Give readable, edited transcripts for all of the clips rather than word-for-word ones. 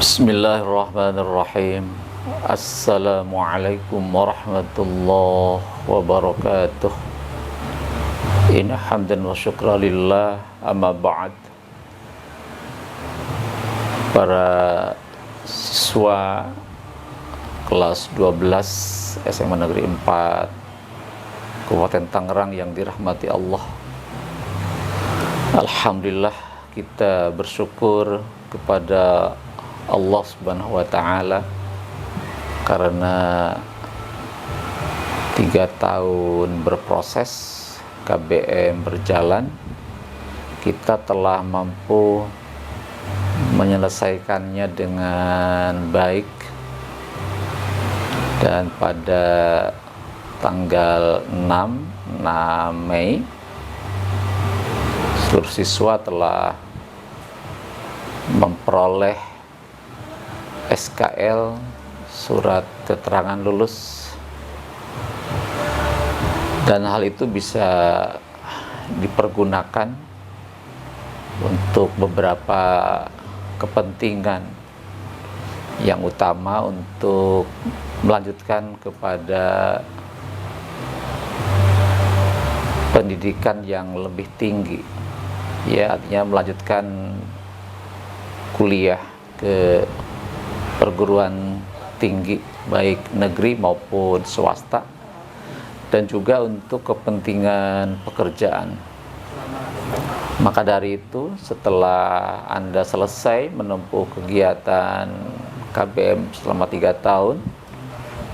Bismillahirrahmanirrahim. Assalamualaikum warahmatullahi wabarakatuh. Inna hamdan wa syukra lillah, amma ba'd. Para siswa kelas 12 SMA Negeri 4 Kabupaten Tangerang yang dirahmati Allah, alhamdulillah kita bersyukur kepada Allah Subhanahu wa Ta'ala karena 3 tahun berproses KBM berjalan, kita telah mampu menyelesaikannya dengan baik, dan pada tanggal 6 Mei seluruh siswa telah memperoleh SKL, surat keterangan lulus, dan hal itu bisa dipergunakan untuk beberapa kepentingan, yang utama untuk melanjutkan kepada pendidikan yang lebih tinggi, ya, artinya melanjutkan kuliah ke perguruan tinggi baik negeri maupun swasta, dan juga untuk kepentingan pekerjaan. Maka dari itu, setelah Anda selesai menempuh kegiatan KBM selama 3 tahun,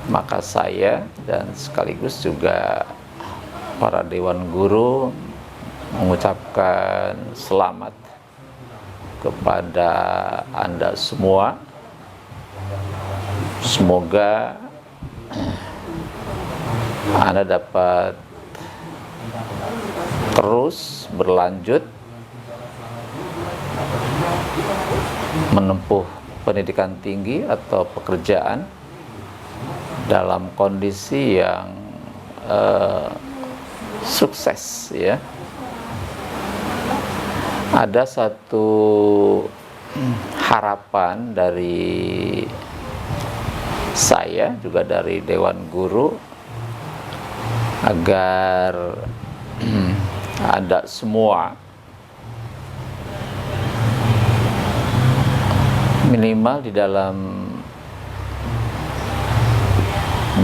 maka saya dan sekaligus juga para dewan guru mengucapkan selamat kepada Anda semua. Semoga Anda dapat terus berlanjut menempuh pendidikan tinggi atau pekerjaan dalam kondisi yang sukses, ya. Ada satu harapan dari saya, juga dari Dewan Guru, agar Anda semua minimal di dalam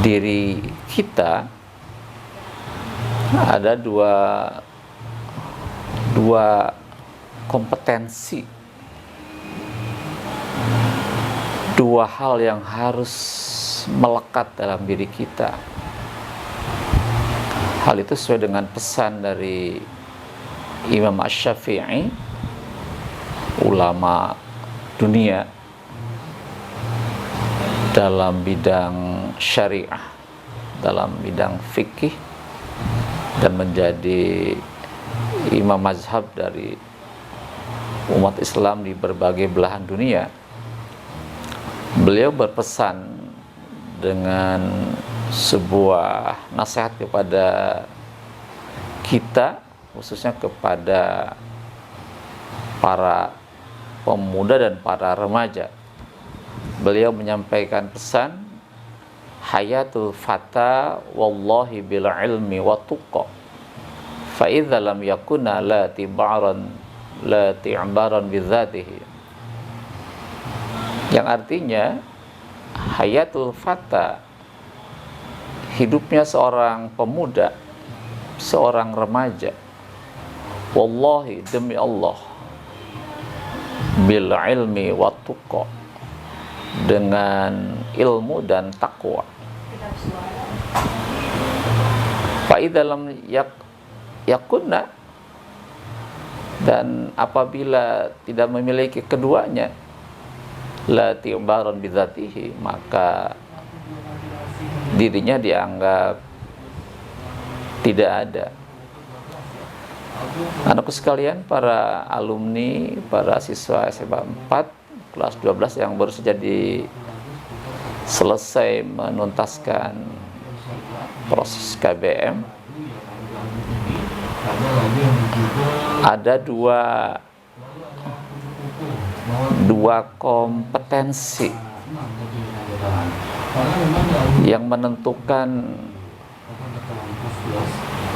diri kita ada dua kompetensi, 2 hal yang harus melekat dalam diri kita. Hal itu sesuai dengan pesan dari Imam Asy-Syafi'i, ulama dunia dalam bidang syariah, dalam bidang fikih, dan menjadi imam mazhab dari umat Islam di berbagai belahan dunia. Beliau berpesan dengan sebuah nasihat kepada kita, khususnya kepada para pemuda dan para remaja. Beliau menyampaikan pesan, hayatul fata wallahi bil ilmi wa tuqa, fa idza lam yakuna la ti'baran bidzatihi. Yang artinya, hayatul fata, hidupnya seorang pemuda, seorang remaja, wallahi, demi Allah, bil ilmi wa tuqa, dengan ilmu dan takwa. Fa idza lam yakunna, dan apabila tidak memiliki keduanya, la ti'baran bidzatihi, maka dirinya dianggap tidak ada. Anakku sekalian, para alumni, para siswa SMA 4 kelas 12 yang baru saja selesai menuntaskan proses KBM, ada 2 dua kompetensi yang menentukan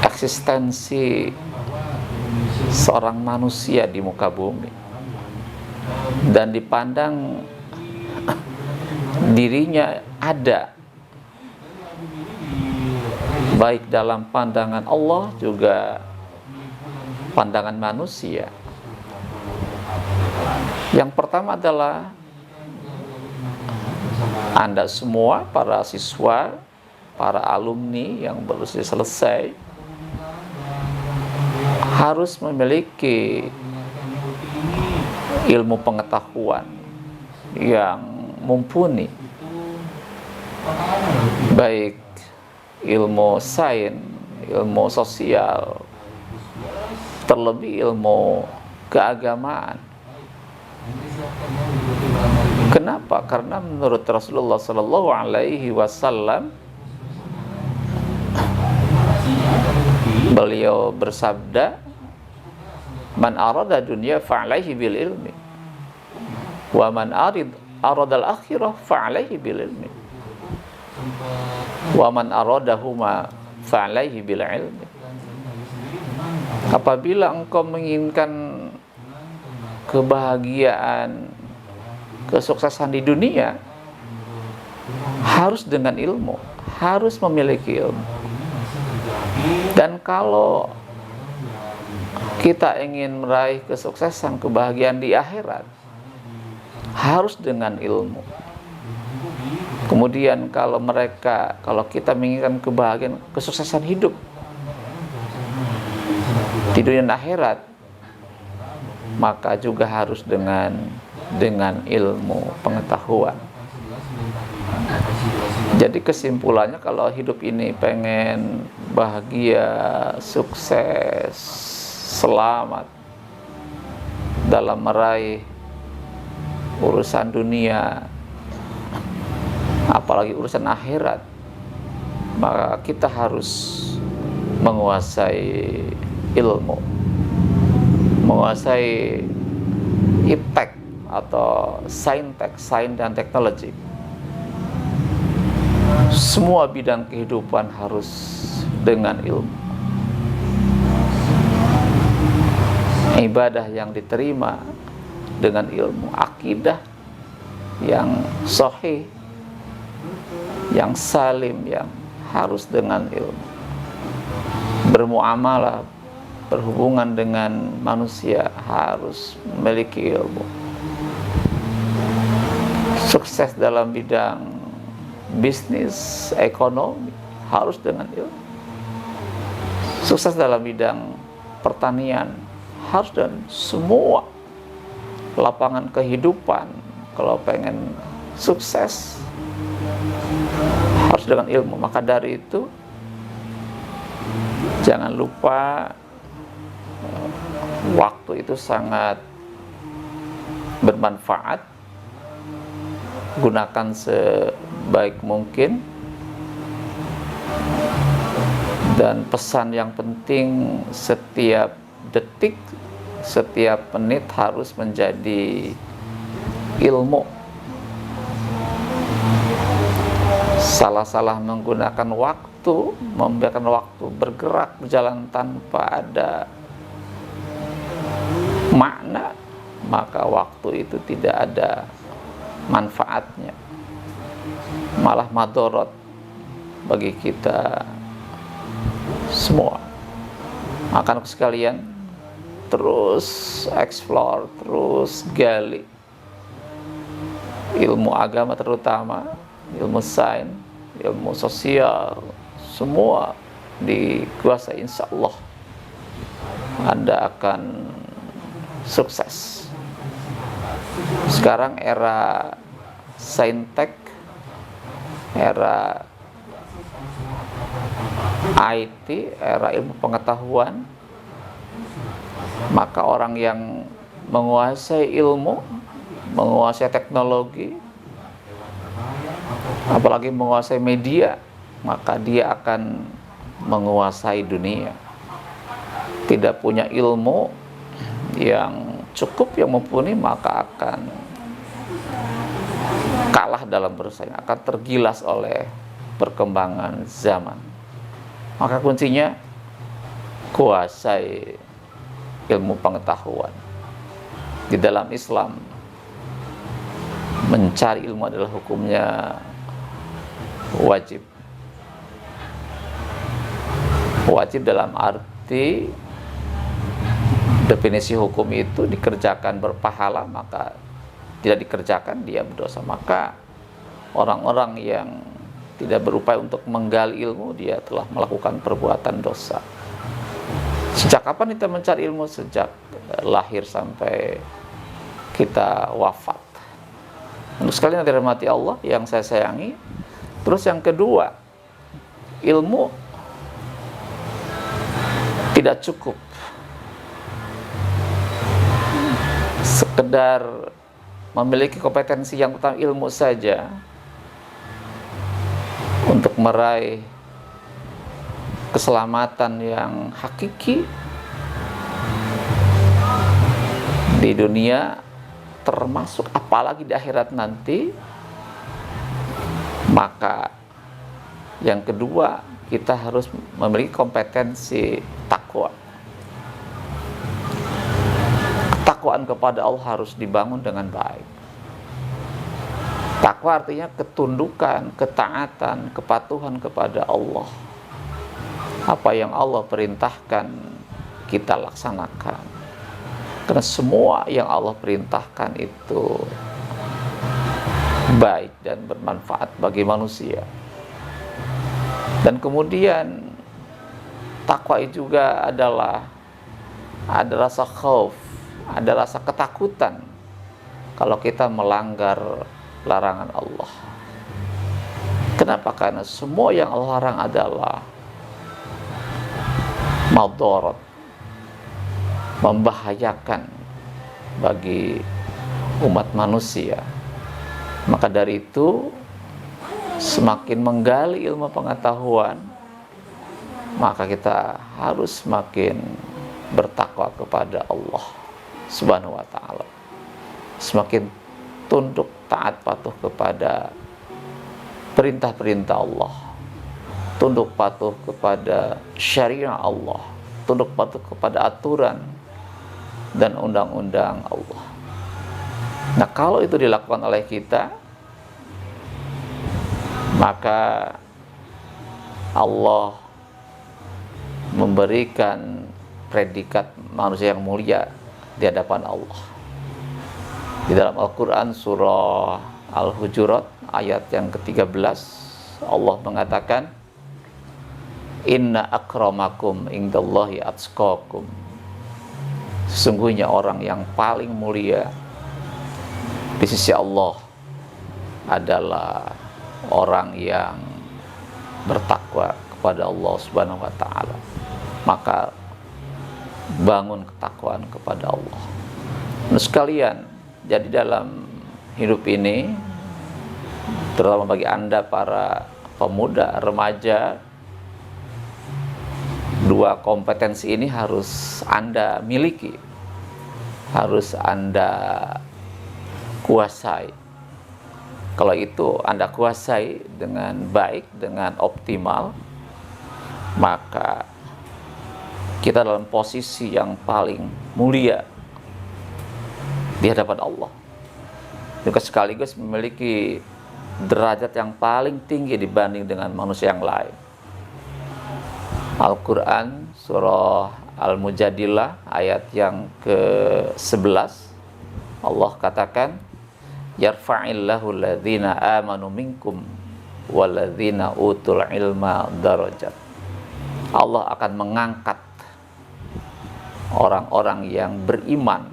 eksistensi seorang manusia di muka bumi, dan dipandang dirinya ada baik dalam pandangan Allah juga pandangan manusia. Yang pertama adalah Anda semua, para siswa, para alumni yang baru selesai, harus memiliki ilmu pengetahuan yang mumpuni, baik ilmu sains, ilmu sosial, terlebih ilmu keagamaan. Kenapa? Karena menurut Rasulullah Sallallahu Alaihi Wasallam, beliau bersabda, "Man arada dunya fa'alaihi bil ilmi, wa man arada al akhirah fa'alaihi bil ilmi, wa man aradahuma fa'alaihi bil ilmi." Apabila engkau menginginkan kebahagiaan, kesuksesan di dunia, harus dengan ilmu, harus memiliki ilmu. Dan kalau kita ingin meraih kesuksesan, kebahagiaan di akhirat, harus dengan ilmu. Kemudian kalau kita menginginkan kebahagiaan, kesuksesan hidup di dunia dan akhirat, maka juga harus dengan ilmu pengetahuan. Jadi kesimpulannya, kalau hidup ini pengen bahagia, sukses, selamat dalam meraih urusan dunia, apalagi urusan akhirat, maka kita harus menguasai ilmu, menguasai iptek atau saintek, sains dan teknologi. Semua bidang kehidupan harus dengan ilmu. Ibadah yang diterima dengan ilmu, akidah yang sahih, yang salim, yang harus dengan ilmu. Bermuamalah, berhubungan dengan manusia harus memiliki ilmu. Sukses dalam bidang bisnis, ekonomi harus dengan ilmu. Sukses dalam bidang pertanian harus, dan semua lapangan kehidupan kalau pengen sukses harus dengan ilmu. Maka dari itu jangan lupa, waktu itu sangat bermanfaat, gunakan sebaik mungkin, dan pesan yang penting, setiap detik, setiap menit harus menjadi ilmu. Salah-salah menggunakan waktu, membiarkan waktu bergerak berjalan tanpa ada makna, maka waktu itu tidak ada manfaatnya, malah madorot bagi kita semua. Maka sekalian, terus explore, terus gali ilmu agama, terutama ilmu sains, ilmu sosial, semua dikuasai, insya Allah Anda akan sukses. Sekarang era saintek, era IT, era ilmu pengetahuan, maka orang yang menguasai ilmu, menguasai teknologi, apalagi menguasai media, maka dia akan menguasai dunia. Tidak punya ilmu yang cukup, yang mumpuni, maka akan kalah dalam bersaing, akan tergilas oleh perkembangan zaman. Maka kuncinya kuasai ilmu pengetahuan. Di dalam Islam, mencari ilmu adalah hukumnya wajib. Wajib dalam arti definisi hukum itu dikerjakan berpahala, maka tidak dikerjakan dia berdosa. Maka orang-orang yang tidak berupaya untuk menggali ilmu, dia telah melakukan perbuatan dosa. Sejak kapan kita mencari ilmu? Sejak lahir sampai kita wafat. Untuk sekalian yang dirahmati Allah, yang saya sayangi. Terus yang kedua, ilmu tidak cukup sekedar memiliki kompetensi yang tentang ilmu saja untuk meraih keselamatan yang hakiki di dunia, termasuk apalagi di akhirat nanti. Maka yang kedua, kita harus memiliki kompetensi takwa. Ketakwaan kepada Allah harus dibangun dengan baik. Takwa artinya ketundukan, ketaatan, kepatuhan kepada Allah. Apa yang Allah perintahkan, kita laksanakan. Karena semua yang Allah perintahkan itu baik dan bermanfaat bagi manusia. Dan kemudian takwa juga adalah ada rasa khauf, ada rasa ketakutan kalau kita melanggar larangan Allah. Kenapa? Karena semua yang Allah larang adalah madarat, membahayakan bagi umat manusia. Maka dari itu, semakin menggali ilmu pengetahuan, maka kita harus semakin bertakwa kepada Allah Subhanahu wa ta'ala, semakin tunduk, taat, patuh kepada perintah-perintah Allah, tunduk patuh kepada syariat Allah, tunduk patuh kepada aturan dan undang-undang Allah. Nah, kalau itu dilakukan oleh kita, maka Allah memberikan predikat manusia yang mulia di hadapan Allah. Di dalam Al-Quran surah Al-Hujurat ayat yang ke-13, Allah mengatakan, Inna akramakum indallahi atqakum. Sesungguhnya orang yang paling mulia di sisi Allah adalah orang yang bertakwa kepada Allah Subhanahu wa ta'ala. Maka bangun ketakwaan kepada Allah. Nah, sekalian, jadi dalam hidup ini, terutama bagi Anda para pemuda, remaja, dua kompetensi ini harus Anda miliki, harus Anda kuasai. Kalau itu Anda kuasai dengan baik, dengan optimal, maka kita dalam posisi yang paling mulia di hadapan Allah. Juga sekaligus memiliki derajat yang paling tinggi dibanding dengan manusia yang lain. Al-Quran surah Al-Mujadilah ayat yang ke-11, Allah katakan, yarfa'illahu alladhina amanu minkum walladhina utul ilma darajat. Allah akan mengangkat orang-orang yang beriman,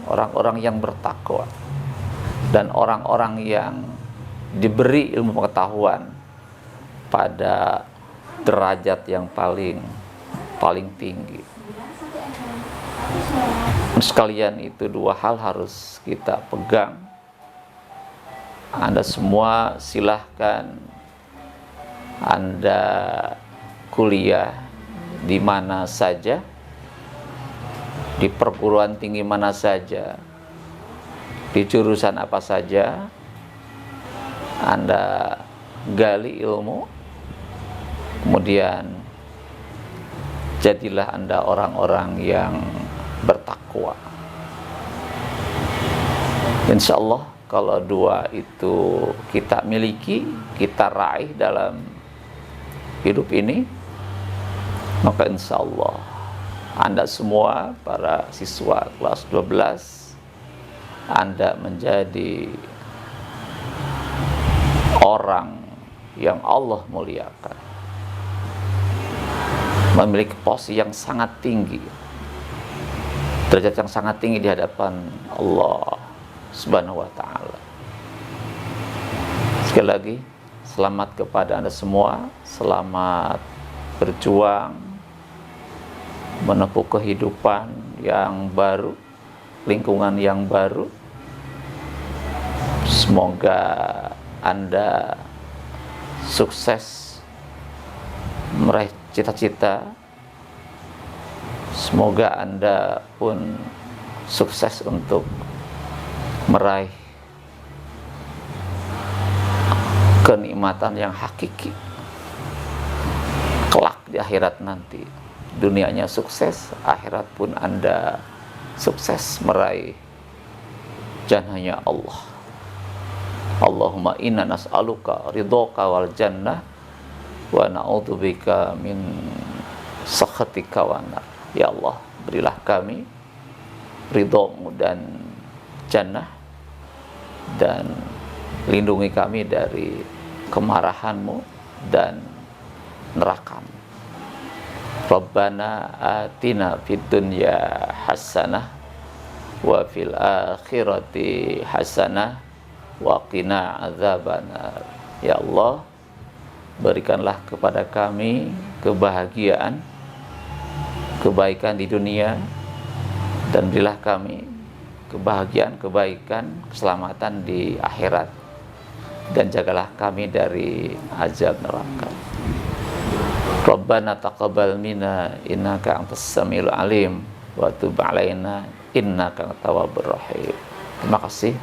orang-orang yang bertakwa, dan orang-orang yang diberi ilmu pengetahuan pada derajat yang paling tinggi. Sekalian, itu dua hal harus kita pegang. Anda semua silahkan Anda kuliah di mana saja, di perguruan tinggi mana saja, di jurusan apa saja, Anda gali ilmu, kemudian jadilah Anda orang-orang yang bertakwa. Insya Allah kalau dua itu kita miliki, kita raih dalam hidup ini, maka insya Allah Anda semua para siswa kelas 12, Anda menjadi orang yang Allah muliakan, memiliki posisi yang sangat tinggi, derajat yang sangat tinggi di hadapan Allah Subhanahu wa ta'ala. Sekali lagi, selamat kepada Anda semua, selamat berjuang menempuh kehidupan yang baru, lingkungan yang baru. Semoga Anda sukses meraih cita-cita. Semoga Anda pun sukses untuk meraih kenikmatan yang hakiki kelak di akhirat nanti. Dunianya sukses, akhirat pun Anda sukses meraih jannahnya Allah. Allahumma inna nas'aluka ridhoka wal jannah wa na'udzubika min sakhatika wa nar. Ya Allah, berilah kami ridhomu dan jannah, dan lindungi kami dari kemarahanmu dan nerakamu. Rabbana atina fid dunya hasanah wa fil akhirati hasanah wa qina adzabannar. Ya Allah, berikanlah kepada kami kebahagiaan, kebaikan di dunia, dan berilah kami kebahagiaan, kebaikan, keselamatan di akhirat, dan jagalah kami dari azab neraka. Rabbana taqabbal minna innaka antas samiul alim wa tub alaina innaka antat tawwabur rahim. Terima kasih.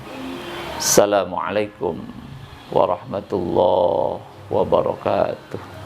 Assalamualaikum warahmatullahi wabarakatuh.